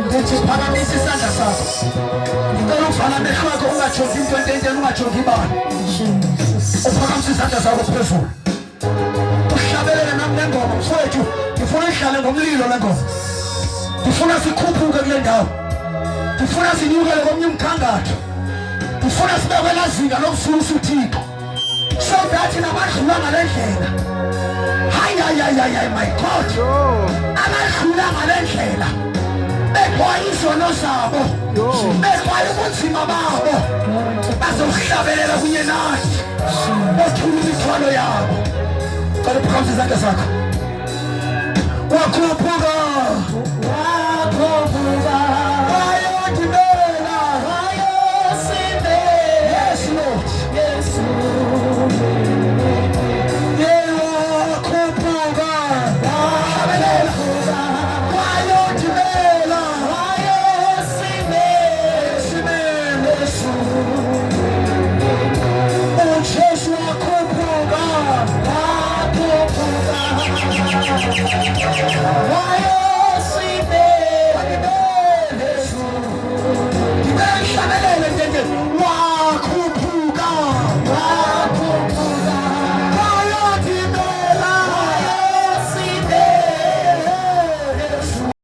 Ndithi phakamisa isandla sakho. Ngicela uvala amehlo akho ungajongi into ententeni ungajongi ibala. Uphakamisa isandla sakho phezulu. Uhlabelele nami le ngoma mfowethu. Ngifuna ihlale ngomlilo le ngoma. Ngifuna sikhuphuke kule ndawo. Ngifuna sinyukele komnye umkhangatho. Ngifuna sibe kwelazinga lokususa uThixo. So that nabadlula ngale ndlela. Hayi my God. Abadlula ngale ndlela. Bekwa izono zabo. Bekwa ubunzima babo. Bazohlabelela kunye nathi. Bothula imithwalo yabo. Cela uphakamisa izandla zakho. Wakhuphuka.